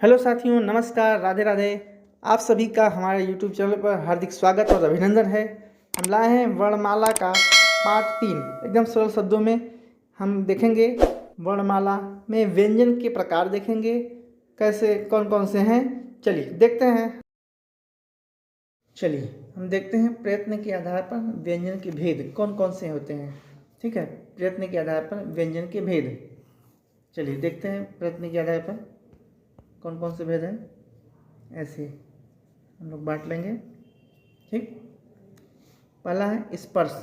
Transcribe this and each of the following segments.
Hello साथियों, नमस्कार, राधे राधे। आप सभी का हमारे यूट्यूब चैनल पर हार्दिक स्वागत और अभिनंदन है। हम लाए हैं वर्णमाला का पार्ट 3। एकदम सरल शब्दों में हम देखेंगे वर्णमाला में व्यंजन के प्रकार, देखेंगे कैसे कौन कौन से हैं। चलिए देखते हैं। चलिए हम देखते हैं प्रयत्न के आधार पर व्यंजन के भेद कौन कौन से होते हैं। ठीक है, प्रयत्न के आधार पर व्यंजन के भेद। चलिए देखते हैं प्रयत्न के आधार पर कौन कौन से भेद हैं। ऐसे हम लोग बांट लेंगे। ठीक, पहला है स्पर्श।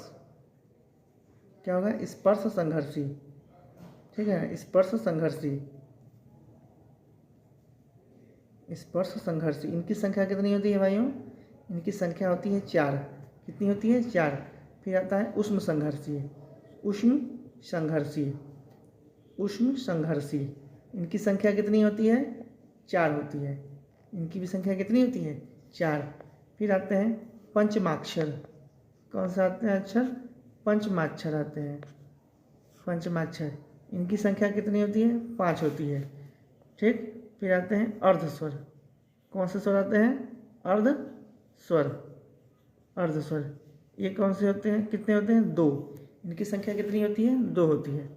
क्या होगा? स्पर्श संघर्षी। ठीक है, स्पर्श संघर्षी। स्पर्श संघर्षी इनकी संख्या कितनी होती है भाइयों? इनकी संख्या होती है 4। कितनी होती है? 4। फिर आता है उष्म संघर्षी। उष्म संघर्षी। उष्म संघर्षी इनकी संख्या कितनी होती है? 4 होती है। इनकी भी संख्या कितनी होती है? 4। फिर आते हैं पंचमाक्षर। कौन सा आते हैं अक्षर? पंचमाक्षर आते हैं। पंचमाक्षर इनकी संख्या कितनी होती है? 5 होती है। ठीक, फिर आते हैं अर्धस्वर। कौन से स्वर आते हैं? अर्धस्वर। अर्धस्वर ये कौन से होते हैं? कितने होते हैं? 2। इनकी संख्या कितनी होती है? 2 होती है।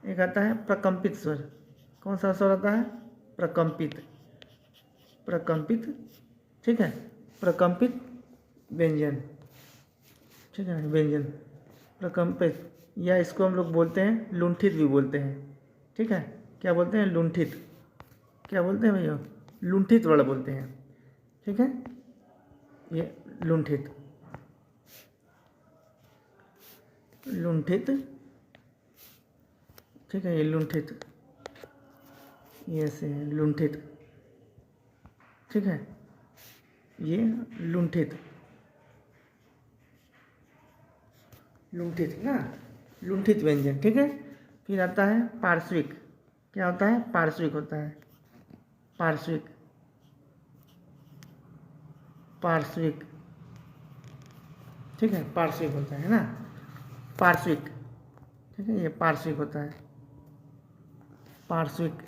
एक आता है प्रकंपित स्वर। कौन सा स्वर आता है? प्रकंपित। प्रकंपित। ठीक है, प्रकंपित व्यंजन। ठीक है, व्यंजन प्रकंपित, या इसको हम लोग बोलते हैं लुंठित भी बोलते हैं। ठीक है, क्या बोलते हैं? लुंठित। क्या बोलते हैं भैया? लुंठित वर्ण बोलते हैं। ठीक है, ये लुंठित। लुंठित। ठीक है, ये लुंठित, ये ऐसे है लुंठित। ठीक है, ये लुंठित। लुंठित ना, लुंठित व्यंजन। ठीक है, फिर आता है पार्श्विक। क्या होता है? पार्श्विक होता है। पार्श्विक। पार्श्विक। ठीक है, पार्श्विक होता है ना, पार्श्विक। ठीक है, ये पार्श्विक होता है। पार्श्विक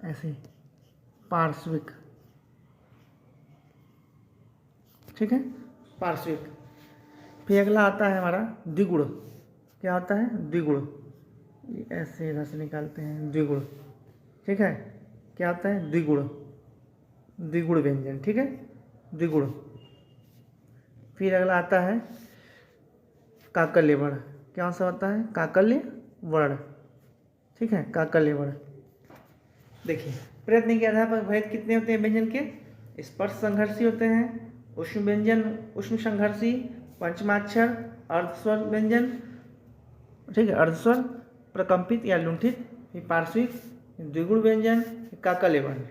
ऐसे पार्श्विक। ठीक है, पार्श्विक। फिर अगला आता है हमारा द्विगुण। क्या होता है? द्विगुण। ये ऐसे इधर से निकालते हैं, द्विगुण। ठीक है, क्या होता है? द्विगुण। द्विगुण व्यंजन। ठीक है, द्विगुण। फिर अगला आता है काकल्य वर्ण। क्या सा होता है? काकल्य वर्ण। ठीक है, काकल्य वर्ण। देखिए प्रयत्न के आधार पर भेद कितने होते हैं व्यंजन के? स्पर्श संघर्षी होते हैं, उष्ण व्यंजन, उष्ण संघर्षी, पंचमाक्षर, अर्धस्वर व्यंजन। ठीक है, अर्धस्वर, प्रकंपित या लुंठित, फिर पार्श्विक, द्विगुण व्यंजन, काकल्य वर्ण।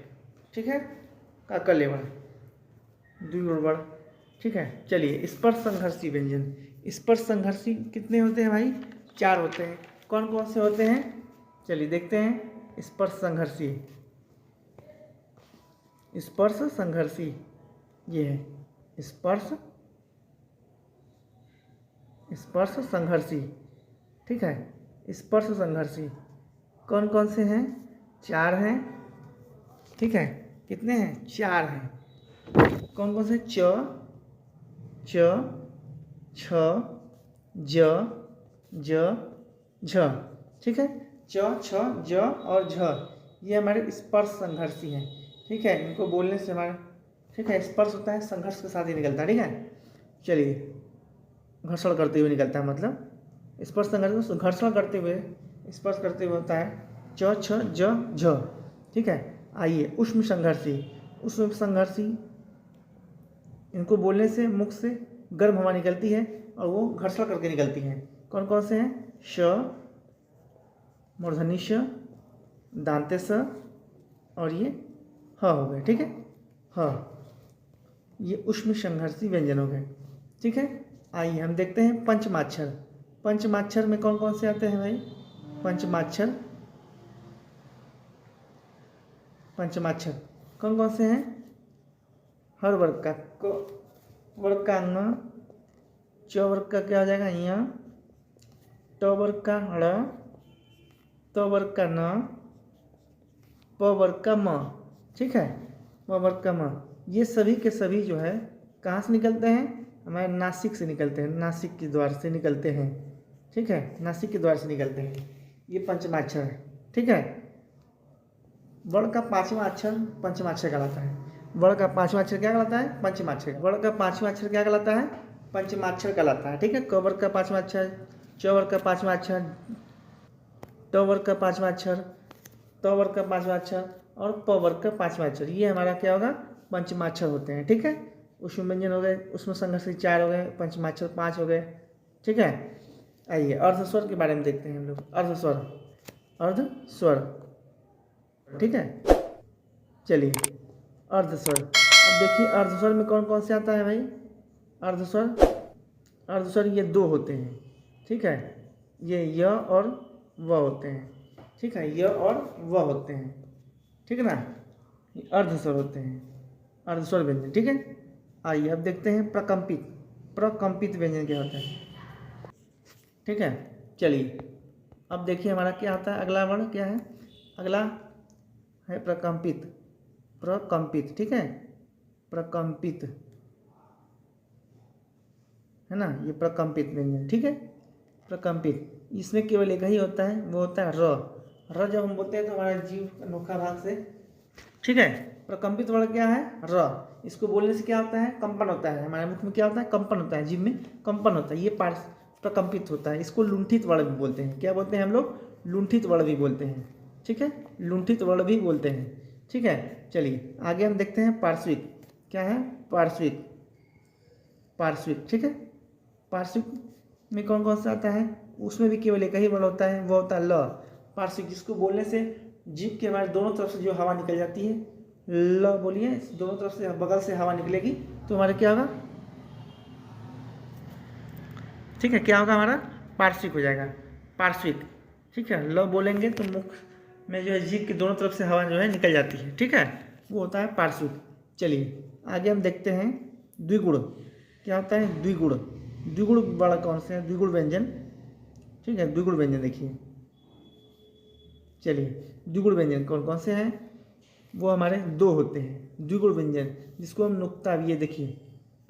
ठीक है, काकल्य वर्ण, द्विगुण वर्ण। ठीक है, चलिए स्पर्श संघर्षी व्यंजन। स्पर्श संघर्षी कितने होते हैं भाई? 4 होते हैं। कौन कौन से होते हैं? चलिए देखते हैं। स्पर्श संघर्षी। स्पर्श संघर्षी ये है स्पर्श। स्पर्श संघर्षी। ठीक है, स्पर्श संघर्षी कौन कौन से हैं? 4 हैं। ठीक है, कितने हैं? 4 हैं। कौन कौन से? च, च, छ, ज, ज, झ। ठीक है, च, छ, ज और झ ये हमारे स्पर्श संघर्षी हैं। ठीक है, इनको बोलने से हमारे, ठीक है, स्पर्श होता है संघर्ष के साथ ही निकलता है। ठीक है, चलिए घर्षण करते हुए निकलता है, मतलब स्पर्श संघर्ष घर्षण करते हुए, स्पर्श करते हुए होता है च, छ, ज, झ। ठीक है, आइए उष्म संघर्षी। उष्म संघर्षी इनको बोलने से मुख से गर्म हवा निकलती है और वो घर्षण करके निकलती हैं। कौन कौन से हैं? श, मूर्धन्य श, दांते स और ये ह हो गए। ठीक है, ह, ये उष्म संघर्षी व्यंजन हो गए। ठीक है, आइए हम देखते हैं पंचमाक्षर। पंचमाक्षर में कौन कौन से आते हैं भाई? पंचमाक्षर। पंचमाक्षर कौन कौन से हैं? हर वर्ग का, को वर्ग का अंग, च वर्ग का क्या हो जाएगा? यहाँ, ट वर्ग का ड़, त वर्ग का न, प वर्ग का म, ठीक है, प वर्ग का म, ये सभी के सभी जो है कहाँ से निकलते हैं? हमारे नासिक से निकलते हैं, नासिक के द्वार से निकलते हैं, ठीक है, नासिक के द्वार से निकलते हैं। ये पंचमाक्षर है, ठीक है। वर्ण का पांचवा अक्षर पंचमाक्षर कहलाता है। वर्ण का पांचवा अक्षर क्या कहलाता है? पंचमाक्षर। वर्ण का पांचवा अक्षर क्या कहलाता है? पंचमाक्षर कहलाता है, ठीक है। क वर्ग का पांचवा अक्षर, च वर्ग का पांचवा अक्षर, ट वर्ग का पांचवा अक्षर, त वर्ग का पांचवा अक्षर और प वर्ग का पांचवा अक्षर, ये हमारा क्या होगा? पंचमाक्षर होते हैं, ठीक है। उसमें व्यंजन हो गए, उसमें संघर्ष 4 हो गए, पंचमाक्षर 5 हो गए, ठीक है। आइए अर्धस्वर के बारे में देखते हैं हम लोग। अर्धस्वर, अर्धस्वर, ठीक है। चलिए अर्धस्वर, अब देखिए अर्धस्वर में कौन कौन से आता है भाई? अर्धस्वर, अर्धस्वर ये 2 होते हैं, ठीक है। ये य और व होते हैं, ठीक है, य और व होते हैं, ठीक है ना। ये अर्धस्वर होते हैं, अर्धस्वर व्यंजन, ठीक है। आइए अब देखते हैं प्रकंपित। प्रकंपित व्यंजन क्या होता है, ठीक है। चलिए अब देखिए हमारा क्या आता है, अगला वर्ण क्या है? अगला है प्रकंपित, प्रकंपित, ठीक है, प्रकंपित है ना, ये प्रकंपित व्यंजन, ठीक है। प्रकंपित, इसमें केवल एक ही होता है, वो होता है र। र जब हम बोलते हैं तो हमारे जीव अनोखा भाग से, ठीक है। प्रकंपित वर्ण क्या है? र। इसको बोलने से क्या होता है? कंपन होता है, हमारे मुख में क्या होता है? कंपन होता है, जीव में कंपन होता है, ये पार्ट प्रकंपित होता है। इसको लुंठित वर्ण भी बोलते हैं। क्या बोलते हैं हम लोग? लुंठित वर्ण भी बोलते हैं, ठीक है, लुंठित वर्ण भी बोलते हैं, ठीक है। चलिए आगे हम देखते हैं पार्श्विक। क्या है? पार्श्विक, पार्श्विक, ठीक है। पार्श्विक में कौन कौन सा आता है? उसमें भी केवल एक ही वर्ण होता है, वो होता है ल। पार्श्विक, जिसको बोलने से जीभ के हमारे दोनों तरफ से जो हवा निकल जाती है, ल बोलिए, दोनों तरफ से बगल से हवा निकलेगी तो हमारा क्या होगा? ठीक है, क्या होगा हमारा? पार्श्विक हो जाएगा, पार्श्विक, ठीक है। ल बोलेंगे तो मुख में जो है जीभ की दोनों तरफ से हवा जो है निकल जाती है, ठीक है, वो होता है पार्श्विक। चलिए आगे हम देखते हैं द्विगुण। क्या होता है? द्विगुण। द्विगुण वाला कौन से है? द्विगुण व्यंजन, ठीक है, द्विगुण व्यंजन देखिए। चलिए द्विगुण व्यंजन कौन कौन से हैं? वो हमारे 2 होते हैं द्विगुण व्यंजन, जिसको हम नुक्ता, ये देखिए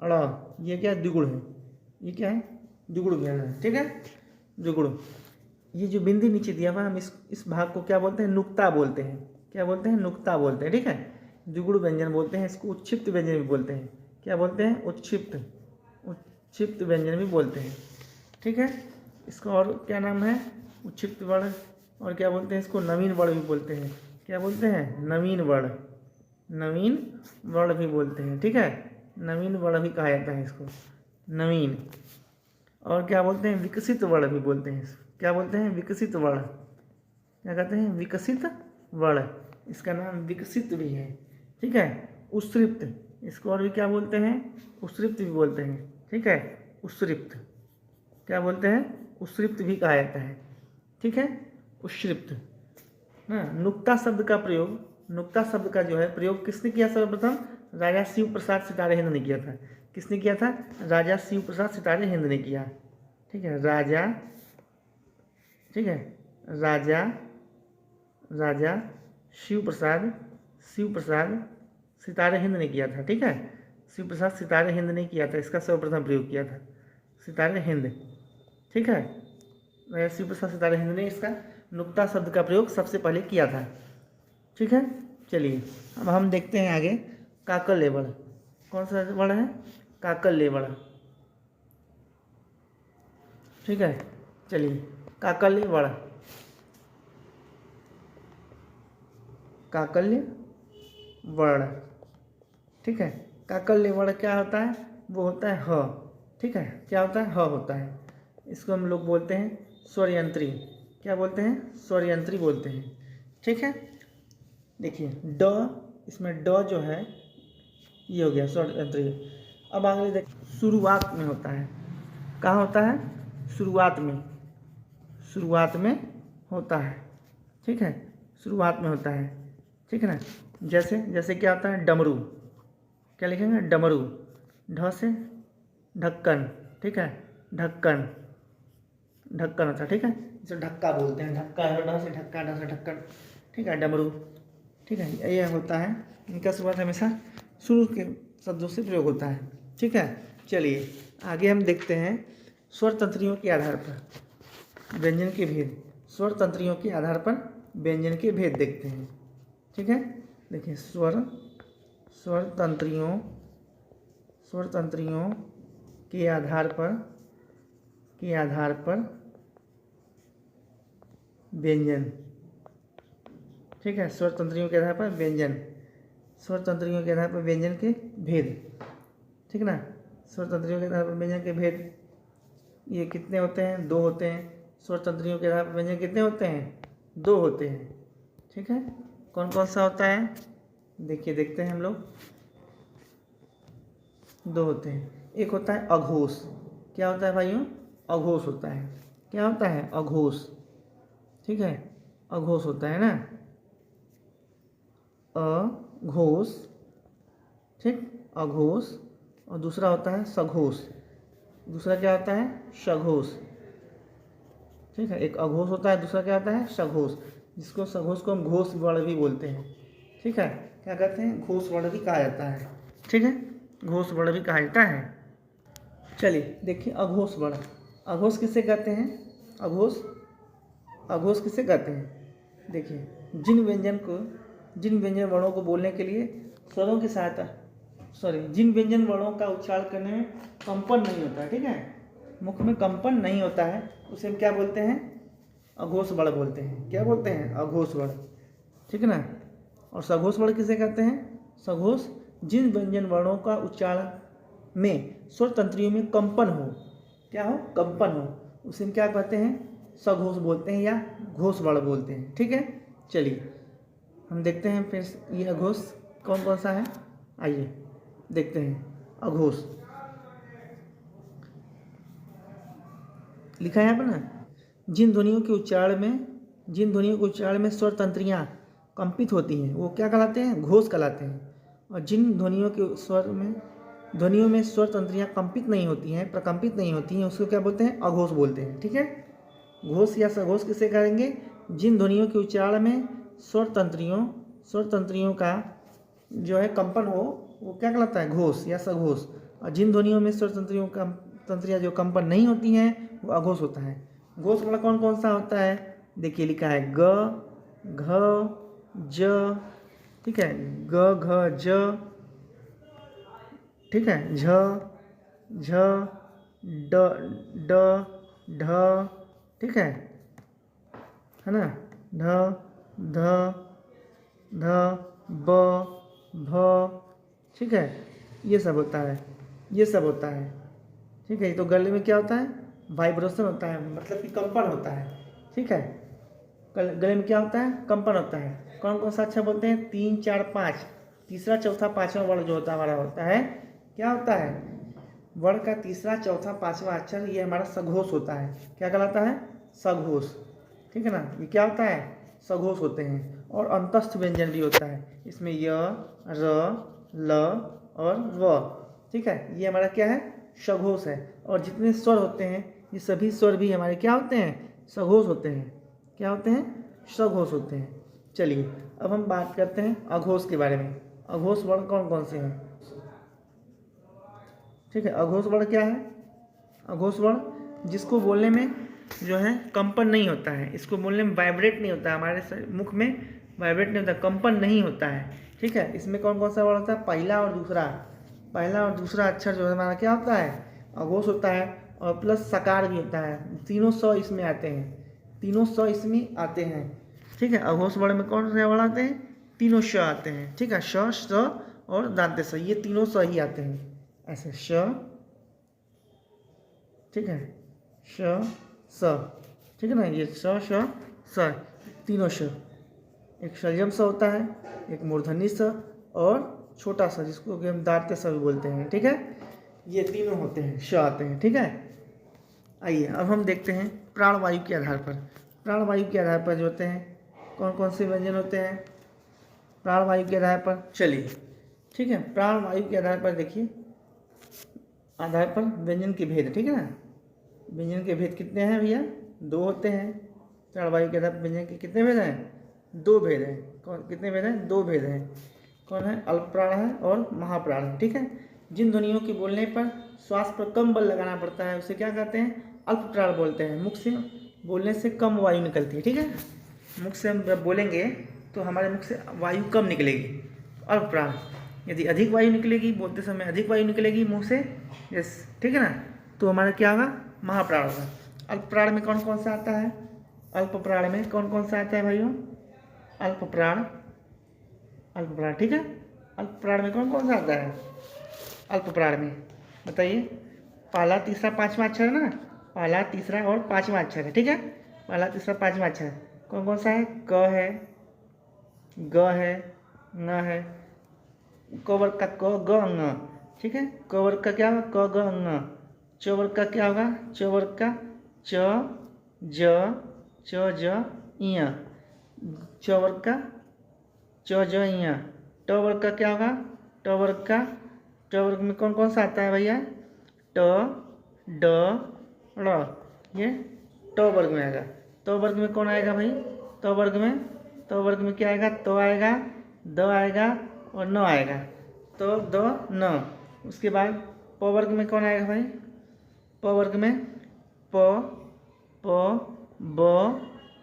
अड़ा, ये क्या द्विगुण है, ये क्या है? द्विगुण व्यंजन है, ठीक है, द्विगुण। ये जो बिंदी नीचे दिया हुआ, हम इस भाग को क्या बोलते हैं? नुक्ता बोलते हैं। क्या बोलते हैं? नुक्ता बोलते हैं, ठीक है। द्विगुण व्यंजन बोलते हैं इसको, उत्क्षिप्त व्यंजन भी बोलते हैं। क्या बोलते हैं? उत्क्षिप्त, उत्क्षिप्त व्यंजन भी बोलते हैं, ठीक है। इसका और क्या नाम है? उत्क्षिप्त वर्ण। और क्या बोलते हैं इसको? नवीन वर्ण भी बोलते हैं। क्या बोलते हैं? नवीन वर्ण, नवीन वर्ण भी बोलते हैं, ठीक है, नवीन वर्ण भी कहा जाता है इसको, नवीन। और क्या बोलते हैं? विकसित वर्ण भी बोलते हैं। क्या बोलते हैं? विकसित वर्ण। क्या कहते हैं? विकसित वर्ण, इसका नाम विकसित भी है, ठीक है। उत्सृप्त, इसको और भी क्या बोलते हैं? उत्सृप्त भी बोलते हैं, ठीक है, उत्सृप्त। क्या बोलते हैं? उत्सृप्त भी कहा जाता है, ठीक है, उत्सृप्त। हाँ, नुक्ता शब्द का प्रयोग, नुक्ता शब्द का जो है प्रयोग किसने किया सर्वप्रथम? राजा शिव प्रसाद सितारे हिंद ने किया था। किसने किया था? राजा शिव प्रसाद सितारे हिंद ने किया, ठीक है, राजा, ठीक है, राजा, राजा शिव प्रसाद सितारे हिंद ने किया था, ठीक है, शिव प्रसाद सितारे हिंद ने किया था, इसका सर्वप्रथम प्रयोग किया था, सितारे हिंद, ठीक है। राजा शिव प्रसाद सितारे हिंद ने इसका नुक्ता शब्द का प्रयोग सबसे पहले किया था, ठीक है। चलिए अब हम देखते हैं आगे काकल्य वर्ण। कौन सा वर्ण है? काकल्य वर्ण, ठीक है। चलिए काकल्य वर्ण, काकल्य वर्ण, ठीक है। काकल्य वर्ण क्या होता है? वो होता है ह, ठीक है। क्या होता है? ह होता है। इसको हम लोग बोलते हैं स्वरयंत्री। क्या बोलते हैं? स्वरयंत्री बोलते हैं, ठीक है। देखिए ड, इसमें ड जो है ये हो गया स्वरयंत्री। अब आगे देख, शुरुआत में होता है। कहाँ होता है? शुरुआत में, शुरुआत में होता है, ठीक है, शुरुआत में होता है, ठीक है ना। जैसे जैसे क्या होता है? डमरू। क्या लिखेंगे? डमरू। ढ से ढक्कन, ठीक है, ढक्कन, ढक्कन होता है, ठीक है। इसे ढक्का बोलते हैं, ढक्का ढ से ढक्का, ढ से ढक्कन, ठीक है, डमरू, ठीक है, यह होता है। इनका शुरुआत हमेशा शुरू के शब्दों से प्रयोग होता है, ठीक है। चलिए आगे हम देखते हैं स्वर तंत्रियों के आधार पर व्यंजन के भेद। स्वर तंत्रियों के आधार पर व्यंजन के भेद देखते हैं, ठीक है। देखिए स्वर तंत्रियों के आधार पर व्यंजन, ठीक है। स्वर तंत्रियों के आधार पर व्यंजन, स्वर तंत्रियों के आधार पर व्यंजन के भेद, ठीक ना। स्वर तंत्रियों के आधार पर व्यंजन के भेद ये कितने होते हैं? 2 होते हैं। स्वर तंत्रियों के आधार पर व्यंजन कितने होते हैं? 2 होते हैं, ठीक है। कौन कौन सा होता है? देखिए देखते हैं हम लोग। 2 होते हैं। एक होता है अघोष। क्या होता है भाइयों? अघोष होता है। क्या होता है? अघोष, ठीक है, अघोष होता है ना, अघोष, ठीक, अघोष। और दूसरा होता है सघोष। दूसरा क्या होता है? सघोष, ठीक है। एक अघोष होता है, दूसरा क्या होता है? सघोष, जिसको सघोष को हम घोष वर्ण भी बोलते हैं, ठीक है। क्या कहते हैं? घोष वर्ण भी कहा जाता है, ठीक है, घोष वर्ण भी कहा जाता है। चलिए देखिए अघोष वर्ण। अघोष किसे कहते हैं? अघोष किसे कहते हैं? देखिए जिन व्यंजन वर्णों को बोलने के लिए स्वरों की सहायता, जिन व्यंजन वर्णों का उच्चारण करने में कंपन नहीं होता है, ठीक है, मुख में कंपन नहीं होता है, उसे हम क्या बोलते हैं? अघोष वर्ण बोलते हैं। क्या बोलते हैं? अघोष वर्ण, ठीक है ना। और सघोष वर्ण किसे कहते हैं? सघोष जिन व्यंजन वर्णों का उच्चारण में स्वर तंत्रियों में कंपन हो, क्या हो? कंपन हो, उसे हम क्या कहते हैं? सघोष बोलते हैं या घोष वर्ण बोलते हैं, ठीक है। चलिए हम देखते हैं फिर ये अघोष कौन कौन सा है, आइए देखते हैं। अघोष लिखा है यहाँ पर ना, जिन ध्वनियों के उच्चारण में स्वर तंत्रियाँ कंपित होती हैं वो क्या कहलाते हैं? घोष कहलाते हैं। और जिन ध्वनियों में स्वर तंत्रियाँ कंपित नहीं होती हैं, प्रकंपित नहीं होती हैं, उसको क्या बोलते हैं? अघोष बोलते हैं, ठीक है। घोष या सघोष किसे कहेंगे? जिन ध्वनियों के उच्चारण में स्वर तंत्रियों का जो है कंपन हो, वो क्या कहलाता है? घोष या सघोष। और जिन ध्वनियों में स्वर तंत्रियाँ जो कंपन नहीं होती हैं वो अघोष होता है। घोष वाला कौन कौन सा होता है? देखिए लिखा है ग, घ, ज, ठीक है, ग, घ, ज, ठीक है, झ, ड, ढ, ठीक है ना, ढ, ध, ब, भ, ठीक है, ये सब होता है, ठीक है। ये तो गले में क्या होता है? वाइब्रेशन होता है, मतलब कि कंपन होता है, ठीक है। गले में क्या होता है? कंपन होता है। कौन कौन सा अक्षर बोलते हैं? 3, 4, 5, तीसरा चौथा पांचवा वर्ण जो होता है हमारा होता है, क्या होता है? वर्ण का तीसरा चौथा पांचवा अक्षर ये हमारा सघोष होता है। क्या कहलाता है? सघोष, ठीक है ना। ये क्या होता है? सघोष होते हैं। और अंतस्थ व्यंजन भी होता है, इसमें य, र, ल और व, ठीक है, ये हमारा क्या है? सघोष है। और जितने स्वर होते हैं ये सभी स्वर भी हमारे क्या होते हैं? सघोष होते हैं। क्या होते हैं? सघोष होते हैं। चलिए अब हम बात करते हैं अघोष के बारे में। अघोष वर्ण कौन कौन से हैं? ठीक है, अघोष वर्ण क्या है? अघोष वर्ण जिसको बोलने में जो है कंपन नहीं होता है, इसको बोलने में वाइब्रेट नहीं होता है, हमारे मुख में वाइब्रेट नहीं होता, कंपन नहीं होता है, ठीक है। इसमें कौन कौन सा वर्ण होता है? पहला और दूसरा अक्षर जो है हमारा क्या होता है? अघोष होता है। और प्लस सकार भी होता है। तीनों स इसमें आते हैं, ठीक है। अघोष वर्ण में कौन से वर्ण आते हैं? तीनों श आते हैं, ठीक है। श, स और दांत स, ये तीनों स ही आते हैं, ऐसे श, ठीक है, श, स, ठीक है ना, ये श, श, स, तीनों श। एक सजम स होता है, एक मूर्धन्य स और छोटा सा जिसको कि हम दांत स भी बोलते हैं, ठीक है। ये तीनों होते हैं, श आते हैं, ठीक है। आइए अब हम देखते हैं प्राणवायु के आधार पर। प्राणवायु के आधार पर जो होते हैं कौन कौन से व्यंजन होते हैं प्राणवायु के आधार पर? चलिए ठीक है, प्राणवायु के आधार पर देखिए, आधार पर व्यंजन के भेद, ठीक है ना। व्यंजन के भेद कितने हैं भैया? 2 होते हैं। प्राण वायु के आधार व्यंजन के कितने भेद हैं? 2 भेद हैं। कौन कितने भेद हैं? 2 भेद हैं। कौन है? अल्प प्राण है और महाप्राण है। ठीक है। जिन ध्वनियों के बोलने पर श्वास पर कम बल लगाना पड़ता है उसे क्या कहते हैं? अल्प प्राण बोलते हैं। मुख से बोलने से कम वायु निकलती है। ठीक है। मुख से हम जब बोलेंगे तो हमारे मुख से वायु कम निकलेगी, अल्प प्राण। यदि अधिक वायु निकलेगी, बोलते समय अधिक वायु निकलेगी मुंह से, यस, ठीक है ना, तो हमारा क्या होगा? महाप्राण होगा। अल्प प्राण में कौन कौन सा आता है? अल्प प्राण में कौन कौन सा आता है भाइयों? अल्प प्राण, अल्प प्राण, ठीक है। अल्प प्राण में कौन कौन सा आता है? अल्प प्राण में बताइए। पहला, तीसरा, पांचवा अक्षर है ना, पहला, तीसरा और पांचवा अक्षर है। ठीक है। पहला, तीसरा, पांचवा अक्षर कौन कौन सा है? क है, ग है, न है। क वर्ग का क, ग, ng, ठीक है। क वर्ग का क्या होगा? क, ग, ng। च वर्ग का क्या होगा? च वर्ग का च, ज, च, ज, इ। च वर्ग का च, ज, इ। ट वर्ग का क्या होगा? ट वर्ग का, ट वर्ग में कौन कौन सा आता है भैया? ट, ड, ड़, ये ट वर्ग में आएगा। त वर्ग में कौन आएगा भाई? त वर्ग में, त वर्ग में क्या आएगा? तो आएगा, द आएगा और न आएगा। तो, द, न। उसके बाद प वर्ग में कौन आएगा भाई? प वर्ग में प, प, ब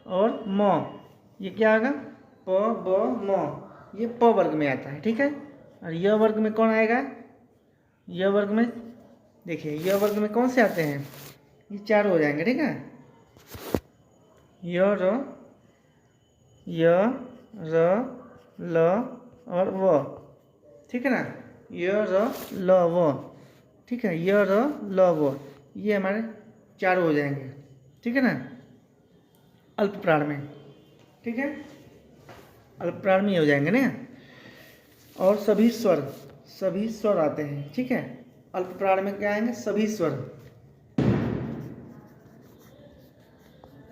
और म। ये क्या आएगा? प, ब, म। ये प वर्ग में आता है। ठीक है। और य वर्ग में कौन आएगा? य वर्ग में देखिए, य वर्ग में कौन से आते हैं? ये चारों हो जाएंगे। ठीक है। य, र, य, र, ल और व, ठीक है ना। य, र, ल, व, ठीक है। य, र, ल, व, ये हमारे चारों हो जाएंगे। ठीक है ना, अल्प प्राण में। ठीक है। अल्प प्राण में हो जाएंगे ना। और सभी स्वर आते हैं। ठीक है। अल्प प्राण में क्या आएंगे? सभी स्वर।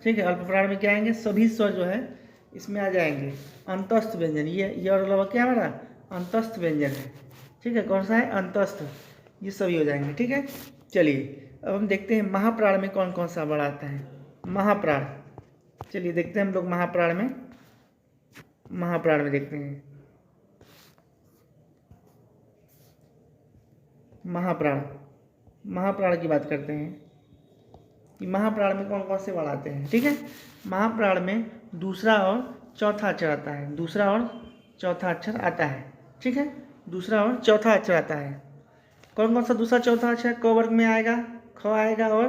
ठीक है। अल्प प्राण में क्या आएंगे? सभी स्वर जो है इसमें आ जाएंगे। अंतस्थ व्यंजन, ये और अलावा क्या हमारा? अंतस्थ व्यंजन है। ठीक है। कौन सा है? अंतस्थ। ये सभी हो जाएंगे। ठीक है। चलिए अब हम देखते हैं महाप्राण में कौन कौन सा वर्ड आता है। महाप्राण, चलिए देखते हैं हम लोग महाप्राण में। महाप्राण में देखते हैं महाप्राण। महाप्राण की बात करते हैं कि महाप्राण में कौन कौन से वर्ड आते हैं। ठीक है। महाप्राण में दूसरा और चौथा अक्षर आता है। दूसरा और चौथा अक्षर आता है। ठीक है। दूसरा और चौथा अक्षर आता है। कौन कौन सा दूसरा चौथा अक्षर? क वर्ग में आएगा, ख आएगा और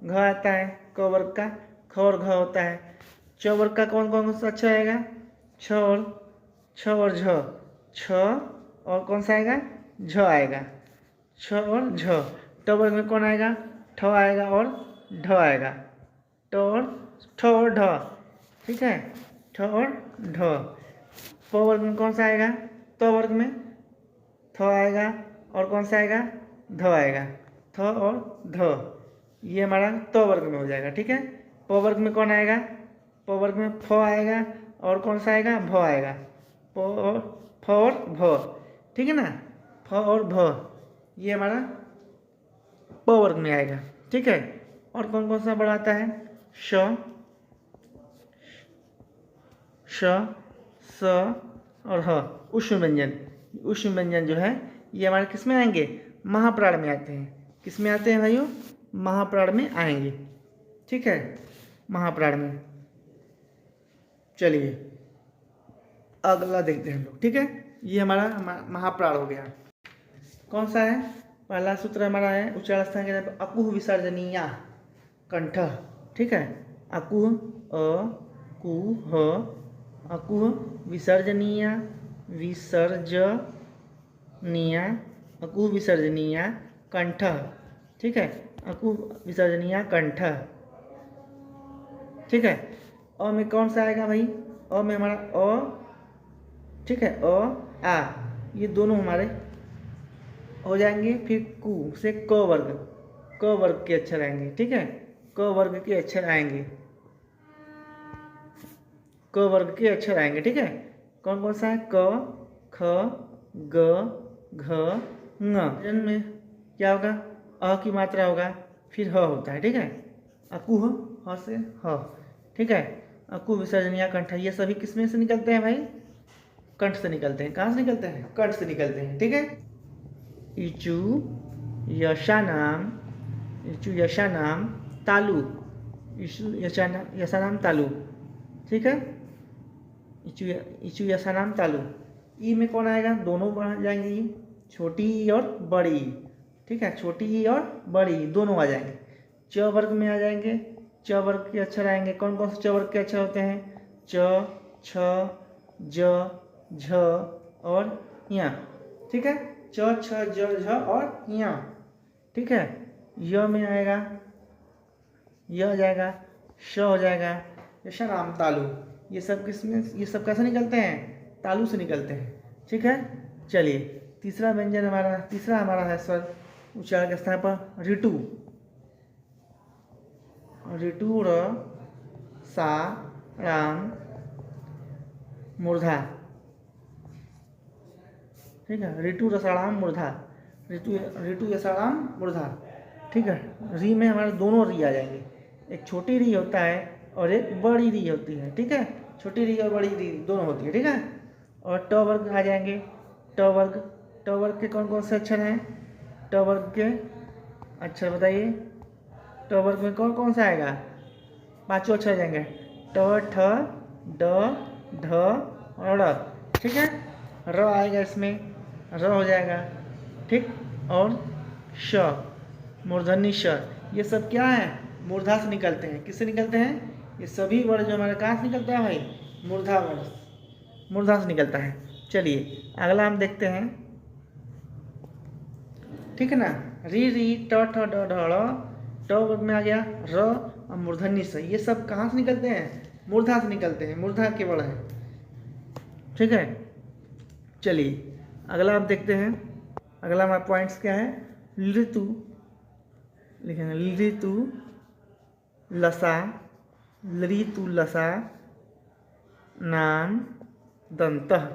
घ आता है। क वर्ग का ख और घ होता है। च वर्ग का कौन कौन सा अक्षर आएगा? छ और झ। छ और कौन सा आएगा? झ आएगा। छ और झ। ट वर्ग में कौन आएगा? ठ आएगा और ढ आएगा। ठ और ढ, ठीक है। ठ और ढ। प वर्ग में कौन सा आएगा? त वर्ग में थ आएगा और कौन सा आएगा? ध आएगा। थ और ध, ये हमारा त वर्ग में हो जाएगा। ठीक है। प वर्ग में कौन आएगा? प वर्ग में फ आएगा और कौन सा आएगा? भ आएगा। फ और भ, ठीक है ना। फ और भ, ये हमारा प वर्ग में आएगा। ठीक है। और कौन कौन सा वर्ड आता है? श, स और ह, ऊष्म व्यंजन। ऊष्म व्यंजन जो है ये हमारे किस में आएंगे? महाप्राण में आते हैं। किस में आते हैं भाइयों? महाप्राण में आएंगे। ठीक है। महाप्राण में। चलिए अगला देखते हैं हम लोग। ठीक है। ये हमारा महाप्राण हो गया। कौन सा है? पहला सूत्र हमारा है उच्चारण स्थान के अकुह विसर्जनीय कंठ। ठीक है। अकुह, अ, कु, ह, अकुह विसर्जनीय, विसर्जनीय, अकुह विसर्जनीय कंठ। ठीक है। अकुह विसर्जनीय कंठ। ठीक है। अ में कौन सा आएगा भाई? अ में हमारा अ, ठीक है, अ, आ, ये दोनों हमारे हो जाएंगे। फिर कु से क वर्ग, क वर्ग के अक्षर आएंगे। ठीक है। क वर्ग के अक्षर आएंगे। क वर्ग के अक्षर आएंगे। ठीक है। कौन कौन सा है? क, ख, ग, घ, ng। जन्म में क्या होगा? अ की मात्रा होगा, फिर ह होता है। ठीक है। अकुह, ह से ह। ठीक है। अकु विसर्जन या कंठ, ये सभी किसमें से निकलते हैं भाई? कंठ से निकलते हैं। कहाँ से निकलते हैं? कंठ से निकलते हैं। ठीक है। इचु यशानाम, इचु यशानाम तालु, इचु यशानाम तालु। ठीक है। इचु यशानाम तालु। ई में कौन आएगा? दोनों आ जाएंगे, ई छोटी ई और बड़ी ई। ठीक है, छोटी ई और बड़ी ई दोनों आ जाएंगे। च वर्ग में आ जाएंगे। च वर्ग के अक्षर आएंगे। कौन कौन से च वर्ग के अक्षर होते हैं? च, छ, ज, झ और य। ठीक है, च, छ, ज, झ और य। ठीक है। य में आएगा, य हो जाएगा, श हो जाएगा, यशानाम तालु। ये सब किसमें, ये सब कैसे निकलते हैं? तालु से निकलते हैं। ठीक है। चलिए तीसरा व्यंजन हमारा, तीसरा हमारा है स्वर उच्चारण के स्थान पर ऋतु। ऋतु र सा राम मूर्धा। ठीक है, ऋतु रसाराम मूर्धा, ऋतु यसाराम मूर्धा। ठीक है। री में हमारे दोनों री आ जाएंगे। एक छोटी री होता है और एक बड़ी री होती है। ठीक है, छोटी री और बड़ी री दोनों होती है। ठीक है। और ट वर्ग आ जाएंगे। ट वर्ग, ट वर्ग के कौन कौन से अक्षर हैं? ट वर्ग के अक्षर बताइए। ट वर्ग में कौन कौन सा आएगा? पांचों अक्षर आ जाएंगे, ट, ठ, ड, ढ और ड़। ठीक है। र आएगा इसमें, र हो जाएगा। ठीक। और श, मूर्धन्य श। ये सब क्या है? मूर्धा से निकलते हैं। किससे निकलते हैं? ये सभी वर्ण जो हमारे कहाँ से निकलता है भाई? मूर्धा वर्ण, मूर्धा से निकलता है। चलिए अगला हम देखते हैं। ठीक है ना। री री ट ठ ड ढ ड़, ट वर्ग में आ गया र और मूर्धन्य स। ये सब कहाँ से निकलते हैं? मूर्धा से निकलते हैं। मूर्धा के वर्ण है। ठीक है। चलिए अगला आप देखते हैं। अगला हमारा पॉइंट्स क्या है? ऋतु लिखेंगे, ऋतु लसा, ऋतु लसा नाम दंतः।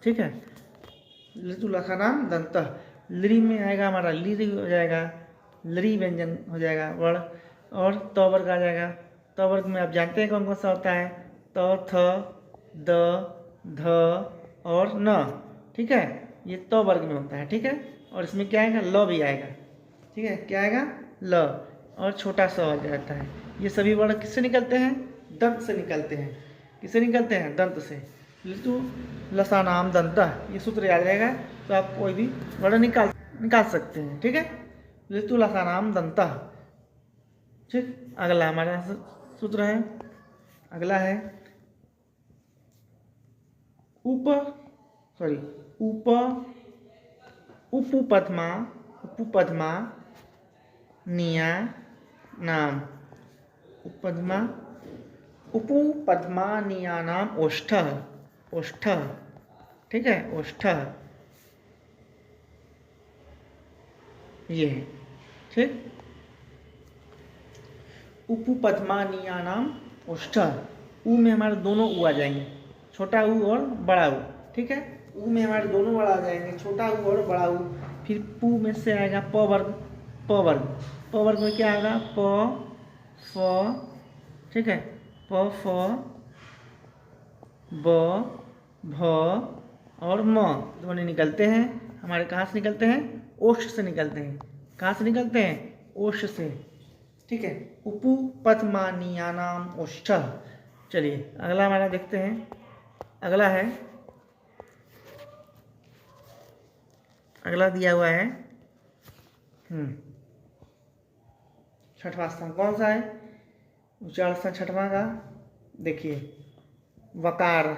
ठीक है, ऋतु लसा नाम दंतः। लरी में आएगा हमारा ली हो जाएगा, लरी व्यंजन हो जाएगा वर्ण। और त वर्ग आ जाएगा। त वर्ग में आप जानते हैं कौन कौन सा होता है? त, थ, द, ध और न। ठीक है, ये त वर्ग में होता है। ठीक है। और इसमें क्या आएगा? ल भी आएगा। ठीक है, क्या आएगा? ल और छोटा सा हो जाता है। ये सभी वर्ण किससे निकलते हैं? दंत से निकलते हैं। किससे निकलते हैं? दंत से। ऋतु लसा नाम दंतः, ये सूत्र याद रहेगा तो आप कोई भी वर्ण निकाल सकते हैं। ठीक है, ऋतु लसा नाम दंतः। ठीक। अगला हमारा सूत्र है, अगला है उपपद्मा निया नाम। उपपद्मा निया नाम ओष्ठः, ओष्ठः। ठीक है, ओष्ठः ये है। ठीक। उपपद्मानीया नाम ओष्ठः। ऊ में हमारे दोनों ऊ आ जाएंगे, छोटा ऊ और बड़ा ऊ। ठीक है, ऊ में हमारे दोनों बड़ा आ जाएंगे, छोटा ऊ और बड़ा ऊ। फिर पू में से आएगा प वर्ग। प वर्ग, प वर्ग में क्या आएगा? प, फ। ठीक है, प, फ, ब, भ और म दोनों निकलते हैं हमारे। कहाँ से निकलते हैं? ओष्ठ से निकलते हैं। कहाँ से निकलते हैं? ओष्ठ से। ठीक है, उपपद्मानीया नाम ओष्ठः। चलिए अगला हमारा देखते हैं। अगला है, अगला दिया हुआ है छठवां स्थान कौन सा है? उच्चारण स्थान छठवां का देखिए, वकार,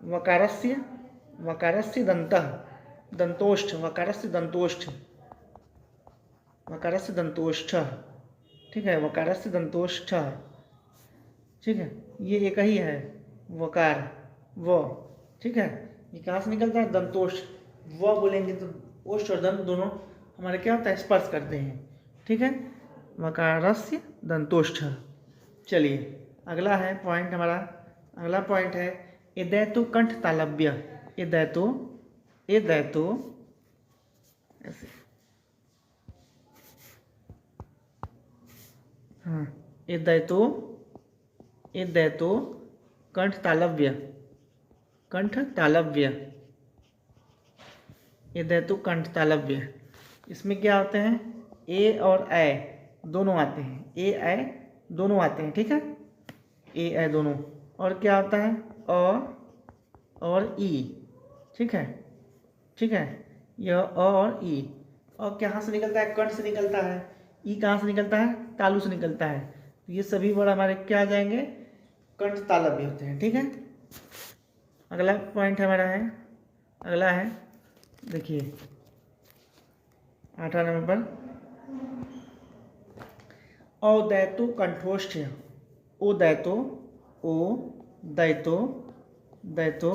वकारस्य, वकारस्य दंतः, दंतोष्ठ, वकारस्य दंतोष्ठ, वकारस्य दंतोष्ठः। ठीक है, वकारस्य दंतोष्ठः। ठीक है, ये एक ही है वकार, व। ठीक है, ये कहाँ से निकलता है? दंतोष्ठ। व बोलेंगे तो ओष्ठ और दंत दोनों हमारे क्या होता है? स्पर्श करते हैं। ठीक है, वकारस्य दंतोष्ठः। चलिए अगला है पॉइंट हमारा, अगला पॉइंट है एदैतो कंठ तालव्य। एदैतो, एदैतो ऐसे, हाँ, एदैतो ए दैतो कंठ तालव्य, कंठ तालव्य, ए दैतो कंठ तालव्य। इसमें क्या होते हैं, ए और ए दोनों आते हैं, ए ए दोनों आते हैं, ठीक है, ए ए दोनों। और क्या होता है, और ई, ठीक है, ठीक है, यह और ई। और कहाँ से निकलता है, कंठ से निकलता है। ई कहाँ से निकलता है, तालु से निकलता है। तो ये सभी वर्ड हमारे क्या आ जाएंगे, कंठ तालव्य होते हैं, ठीक है। अगला पॉइंट हमारा है, अगला है, देखिए 8वां नंबर पर, औदैतो कंठोष्ठ, ओ दैतो, ओ दैतो, दैतो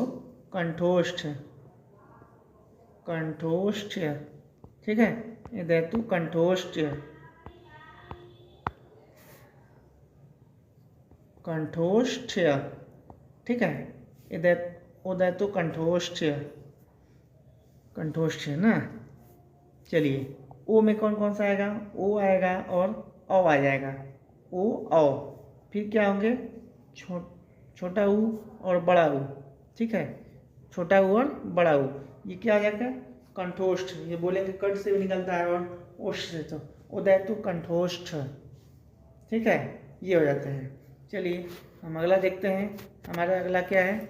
कंठोष्ठ, कंठोष्ठ, ठीक है, ये दैतु कंठोष्ठ, कंठोष्ठ, ठीक है, ये ओ दैतु कंठोष्ठ, कंठोष्ठ है ना। चलिए ओ में कौन कौन सा आएगा, ओ आएगा और औ आ जाएगा, ओ औ। फिर क्या होंगे, छोटा ऊ और बड़ा ऊ, ठीक है, छोटा ऊ और बड़ा ऊ। ये क्या आ जाएगा, कंठोष्ठ। ये बोलेंगे कंठ से भी निकलता है और ओष्ठ से, तो उदैतु कंठोष्ठ, ठीक है, ये हो जाते हैं। चलिए हम अगला देखते हैं, हमारा अगला क्या है,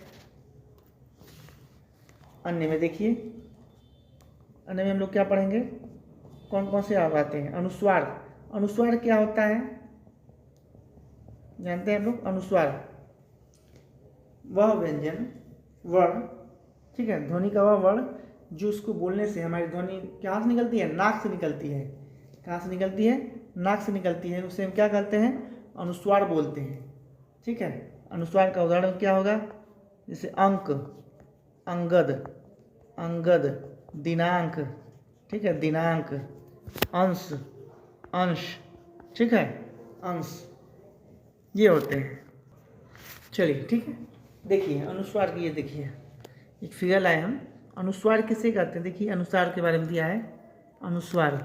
अन्य में। देखिए अन्य में हम लोग क्या पढ़ेंगे, कौन कौन से आते हैं, अनुस्वार। अनुस्वार क्या होता है, जानते हैं हम लोग। अनुस्वार वह व्यंजन वर्ण, ठीक है, ध्वनि का वह वर्ण जो उसको बोलने से हमारी ध्वनि कहाँ से निकलती है, नाक से निकलती है। कहाँ से निकलती है, नाक से निकलती है। उसे हम क्या कहते हैं, अनुस्वार बोलते हैं, ठीक है। अनुस्वार का उदाहरण क्या होगा, जैसे अंक, अंगद, अंगद, दिनांक, ठीक है, दिनांक, अंश, अंश, ठीक है, अंश, ये होते हैं। चलिए ठीक है, देखिए अनुस्वार की, ये देखिए एक फिगर लाए हम। अनुस्वार किसे कहते हैं, देखिए अनुस्वार के बारे में दिया है, अनुस्वार,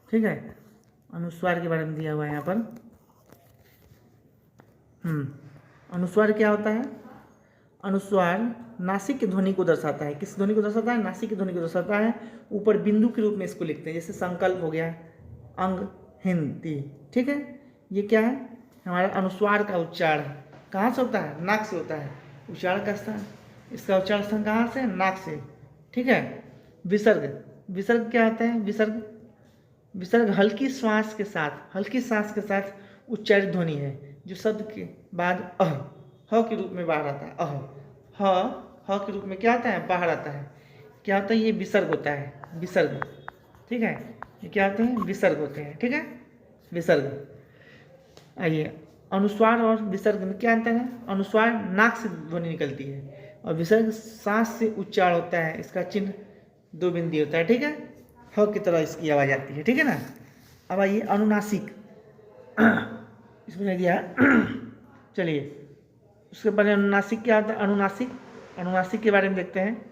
ठीक है, अनुस्वार के बारे में दिया हुआ है यहाँ पर। अनुस्वार क्या होता है, अनुस्वार नासिक की ध्वनि को दर्शाता है। किस ध्वनि को दर्शाता है, नासिक की ध्वनि को दर्शाता है। ऊपर बिंदु के रूप में इसको लिखते हैं, जैसे संकल्प हो गया, अंग, हिंदी, ठीक है। ये क्या है, हमारा अनुस्वार का उच्चारण कहाँ से होता है, नाक से होता है। उच्चारण का स्थान, इसका उच्चारण स्थान कहाँ से, नाक से, ठीक है। विसर्ग, विसर्ग क्या होता है, विसर्ग, विसर्ग हल्की श्वास के साथ, हल्की सांस के साथ उच्चारित ध्वनि है, जो शब्द के बाद ह के रूप में बाहर आता है। ह के रूप में क्या आता है, बाहर आता है। क्या होता है, ये विसर्ग होता है, विसर्ग, ठीक है। ये क्या होते हैं, विसर्ग होते हैं, ठीक है, विसर्ग। आइए अनुस्वार और विसर्ग में क्या अंतर है, अनुस्वार नाक से ध्वनि निकलती है और विसर्ग सांस से उच्चारण होता है। इसका चिन्ह दो बिंदी होता है, ठीक है, ह की तरह इसकी आवाज आती है, ठीक है ना। अब आइए अनुनासिक, इसमें नहीं दिया चलिए उसके बाद अनुनासिक क्या होता है, अनुनासिक, अनुनासिक के बारे में देखते हैं।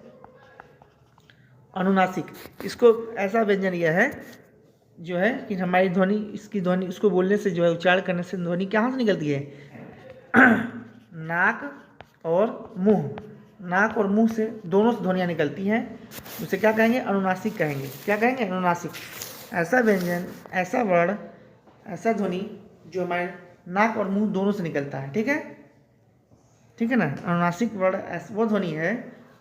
अनुनासिक, इसको ऐसा व्यंजन यह है जो है कि हमारी ध्वनि, इसकी ध्वनि, इसको बोलने से जो है, उच्चारण करने से ध्वनि कहाँ से निकलती है, नाक और मुंह, नाक और मुंह से, दोनों से ध्वनियाँ निकलती हैं। उसे क्या कहेंगे, अनुनासिक कहेंगे। क्या कहेंगे, अनुनासिक। ऐसा व्यंजन, ऐसा वर्ण, ऐसा ध्वनि जो हमारे नाक और मुंह दोनों से निकलता है, ठीक है, ठीक है ना। अनुनासिक वर्ण वो ध्वनि है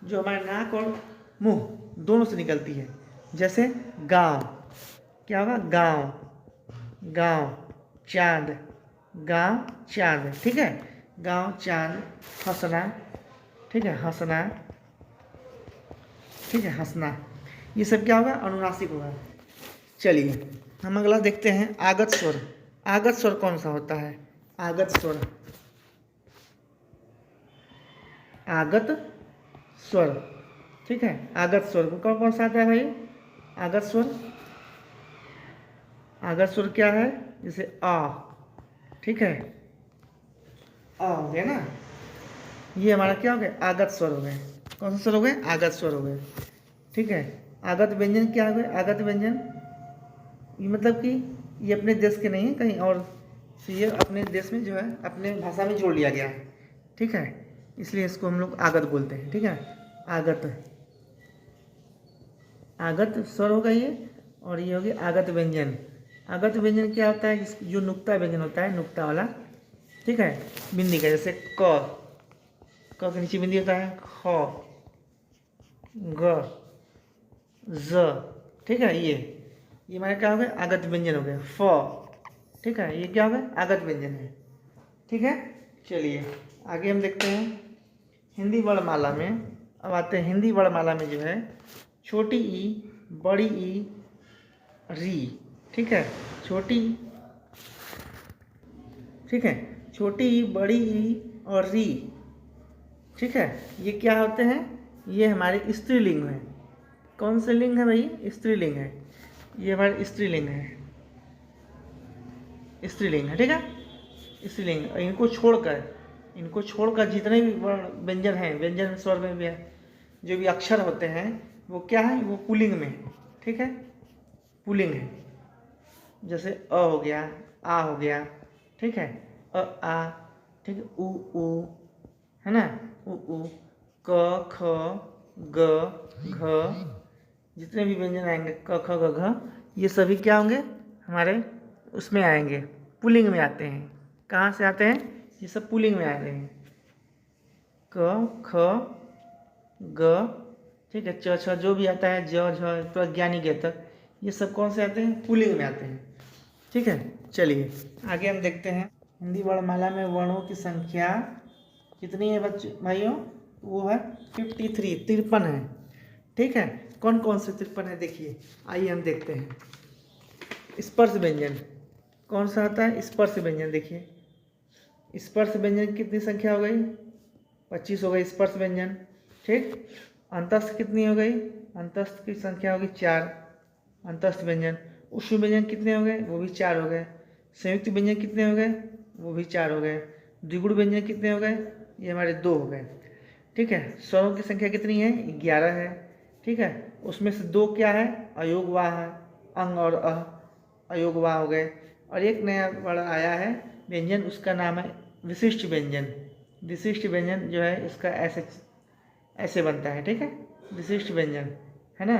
जो हमारे नाक और मुंह दोनों से निकलती है। जैसे गांव, क्या होगा, गांव, गांव, चांद, गांव, चांद, ठीक है, गांव, चांद, हंसना, ठीक है, हंसना, ठीक है, हंसना, ये सब क्या होगा, अनुनासिक होगा। चलिए हम अगला देखते हैं, आगत स्वर। आगत स्वर कौन सा होता है, आगत स्वर, आगत स्वर, ठीक है। आगत स्वर को कौन कौन सा आता है भाई, आगत स्वर, आगत स्वर क्या है, जैसे आ, ठीक है, आ हो गया ना, ये हमारा क्या हो गया, आगत स्वर हो गए। कौन सा स्वर हो गए, आगत स्वर हो गए, ठीक है। आगत व्यंजन क्या हो गए, आगत व्यंजन, ये मतलब कि ये अपने देश के नहीं है, कहीं और तो ये अपने देश में जो है अपने भाषा में जोड़ लिया गया है, ठीक है, इसलिए इसको हम लोग आगत बोलते हैं, ठीक है। आगत, आगत स्वर होगा ये, और ये होगी आगत व्यंजन। आगत व्यंजन क्या होता है, जो नुक्ता व्यंजन होता है, नुक्ता वाला, ठीक है, बिंदी का, जैसे क के नीचे बिंदी होता है, ख, ग, ज, ठीक है, ये हमारे क्या हो गए, आगत व्यंजन हो गए। फ, ठीक है, ये क्या हो गया, आगत व्यंजन है, ठीक है। चलिए आगे हम देखते हैं हिंदी वर्णमाला में। अब आते हैं हिंदी वर्णमाला में जो है छोटी ई, बड़ी ई, री, ठीक है, छोटी, ठीक है, छोटी ई, बड़ी ई और री, ठीक है, ये क्या होते हैं, ये हमारे स्त्रीलिंग है। कौन से लिंग है भाई, स्त्रीलिंग है, ये हमारे स्त्रीलिंग है, स्त्रीलिंग है, ठीक है, स्त्रीलिंग। इनको छोड़कर जितने भी व्यंजन हैं, व्यंजन स्वर में भी है, जो भी अक्षर होते हैं वो क्या है, वो पुल्लिंग में है, ठीक है, पुल्लिंग है। जैसे अ हो गया, आ हो गया, ठीक है, अ आ, ठीक है, उ है ना, उ, क ख ग घ, जितने भी व्यंजन आएंगे क ख ग घ, ये सभी क्या होंगे हमारे उसमें आएंगे, पुल्लिंग में आते हैं। कहाँ से आते हैं, ये सब पुल्लिंग में आते हैं, क ख ग, ठीक है, च छ जो भी आता है, ज झ प्रज्ञानी ग तक, ये सब कौन से आते हैं, पुल्लिंग में आते हैं, ठीक है। चलिए आगे हम देखते हैं हिंदी वर्णमाला में वर्णों की संख्या कितनी है बच्चों भाइयों, वो है 53, 53 है, ठीक है। कौन कौन से 53 है देखिए, आइए हम देखते हैं। स्पर्श व्यंजन कौन सा आता है, स्पर्श व्यंजन देखिए, स्पर्श व्यंजन कितनी संख्या हो गई, 25 हो गई स्पर्श व्यंजन, ठीक। अंतस्थ कितनी हो गई, अंतस्थ की संख्या होगी 4, अंतस्थ व्यंजन। उष्ण व्यंजन कितने हो गए, वो भी 4 हो गए। संयुक्त व्यंजन कितने हो गए, वो भी 4 हो गए। द्विगुण व्यंजन कितने हो गए, ये हमारे 2 हो गए, ठीक है। स्वरों की संख्या कितनी है, 11 है, ठीक है। उसमें से 2 क्या है, अयोग वाह है, अंग और अयोग वाह हो गए। और एक नया वर्ड आया है व्यंजन, उसका नाम है विशिष्ट व्यंजन। विशिष्ट व्यंजन जो है इसका ऐसे बनता है, ठीक है, विशिष्ट व्यंजन, है ना।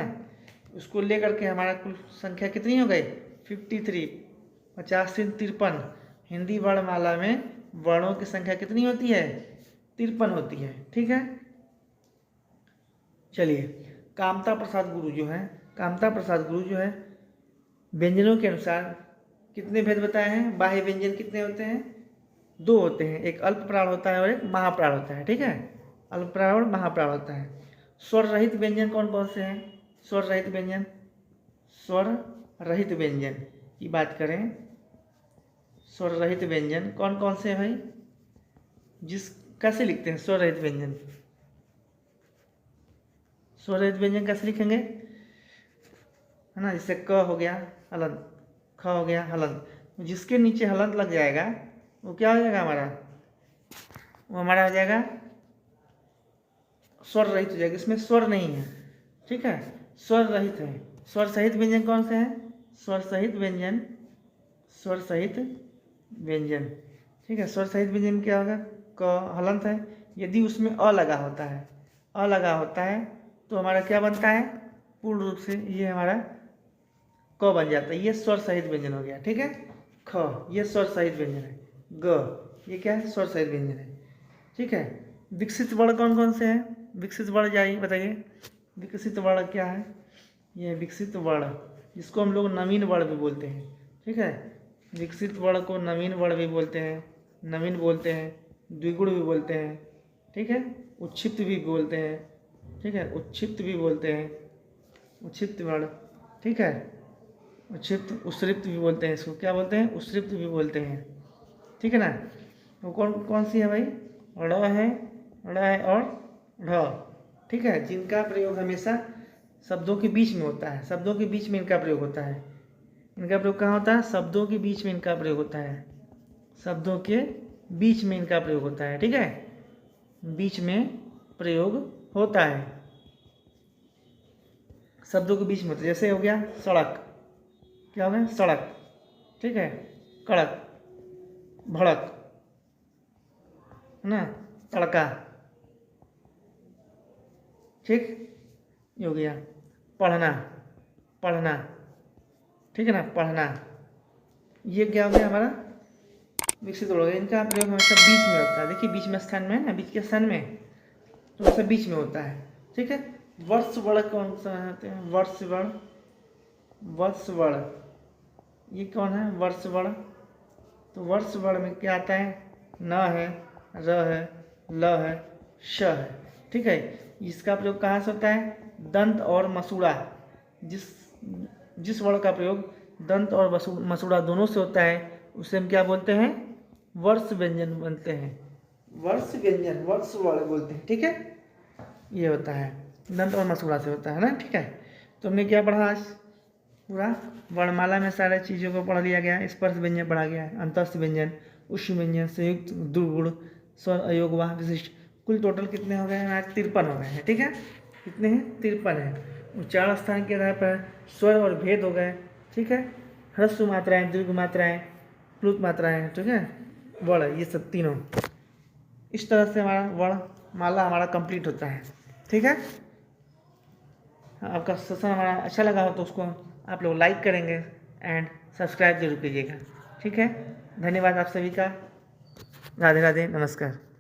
उसको लेकर के हमारा कुल संख्या कितनी हो गई, 53, 50 से 53। हिंदी वर्णमाला में वर्णों की संख्या कितनी होती है, 53 होती है, ठीक है। चलिए कामता प्रसाद गुरु जो है, कामता प्रसाद गुरु जो है व्यंजनों के अनुसार कितने भेद बताए हैं, बाह्य व्यंजन कितने होते हैं, 2 होते हैं, एक अल्प प्राण होता है और एक महाप्राण होता है, ठीक है, अल्प प्राण और महाप्राण होता है। स्वर रहित व्यंजन कौन कौन से हैं, स्वर रहित व्यंजन, स्वर रहित व्यंजन की बात करें, स्वर रहित व्यंजन कौन कौन से हैं भाई, जिस कैसे लिखते हैं स्वर रहित व्यंजन, स्वर रहित व्यंजन कैसे लिखेंगे, है ना, जैसे क हो गया हलंत, ख हो गया हलंत, जिसके नीचे हलंत लग जाएगा वो क्या हो जाएगा हमारा, वो हमारा हो जाएगा स्वर रहित हो जाएगा, इसमें स्वर नहीं है, ठीक है, स्वर रहित है। स्वर सहित व्यंजन कौन से हैं, स्वर सहित व्यंजन, स्वर सहित व्यंजन, ठीक है। स्वर सहित व्यंजन क्या होगा, क हलंत है, यदि उसमें अ लगा होता है, अ लगा होता है तो हमारा क्या बनता है, पूर्ण रूप से ये हमारा क बन जाता है, ये स्वर सहित व्यंजन हो गया, ठीक है। ख ये स्वर सहित व्यंजन है, ग ये क्या है, स्वर सहित व्यंजन है, ठीक है। विकसित वर्ण कौन कौन से हैं, विकसित वर्ण जाइए बताइए, विकसित वर्ण क्या है, ये विकसित वर्ण जिसको हम लोग नवीन वर्ण भी बोलते हैं, ठीक है। विकसित वर्ण को नवीन वर्ण भी बोलते हैं, नवीन बोलते हैं, द्विगुण भी बोलते हैं, ठीक है, उच्छिप्त भी बोलते हैं, ठीक है, उच्छिप्त भी बोलते हैं, उच्छिप्त वर्ण, ठीक है, उच्छिप्त उच्छृप्त भी बोलते हैं, इसको क्या बोलते हैं, उच्छृप्त भी बोलते हैं, ठीक है ना। वो कौन कौन सी है भाई, ड़ है और ढ, ठीक है, जिनका प्रयोग हमेशा शब्दों के बीच में होता है, शब्दों के बीच में इनका प्रयोग होता है। इनका प्रयोग कहाँ होता है, शब्दों के बीच में इनका प्रयोग होता है, शब्दों के बीच में इनका प्रयोग होता है, ठीक है, बीच में प्रयोग होता है, शब्दों के बीच में होता है। जैसे हो गया सड़क, क्या हो गया सड़क, ठीक है, कड़क, भड़क, है ना, तड़का, ठीक, ये हो गया। पढ़ना, पढ़ना, ठीक है ना, पढ़ना, ये क्या हो गया हमारा विकसित हो गया। इनका प्रयोग हमेशा बीच में होता है, देखिए बीच में स्थान में है ना, बीच के स्थान में तो हमेशा बीच में होता है, ठीक है। वर्षवर्ण कौन सा होते हैं, वर्षवर्ण, वर्षवर्ण ये कौन है, वर्षवर्ण, तो वर्षवर्ण में क्या आता है, न है, र है, ल है, श है, ठीक है। इसका प्रयोग कहाँ से होता है, दंत और मसूड़ा, जिस वर्ण का प्रयोग दंत और मसूड़ा दोनों से होता है उसे हम क्या बोलते हैं, वर्ष व्यंजन बोलते हैं, वर्ष व्यंजन, वर्ष वर्ण बोलते हैं, ठीक है। ये होता है दंत और मसूड़ा से होता है ना, ठीक है। तो हमने क्या पढ़ा आज, पूरा वर्णमाला में सारे चीज़ों को पढ़ लिया गया। स्पर्श व्यंजन पढ़ा गया, अंतस्थ व्यंजन, उष्ण व्यंजन, संयुक्त, दुर्गुण, स्वर, अयोगवाह, विशिष्ट। कुल टोटल कितने हो गए हैं, 53 हो गए हैं, ठीक है। कितने हैं, 53 हैं। उच्चारण स्थान के आधार पर स्वर और भेद हो गए, ठीक है। ह्रस्व मात्राएं, दीर्घ मात्राएं, प्लुत मात्राएं, ठीक है, वर्ण, ये सब तीनों। इस तरह से हमारा वर्णमाला हमारा कंप्लीट होता है, ठीक है। आपका सेशन हमारा अच्छा लगा हो तो उसको आप लोग लाइक करेंगे एंड सब्सक्राइब जरूर कीजिएगा, ठीक है। धन्यवाद आप सभी का, राधे राधे, नमस्कार।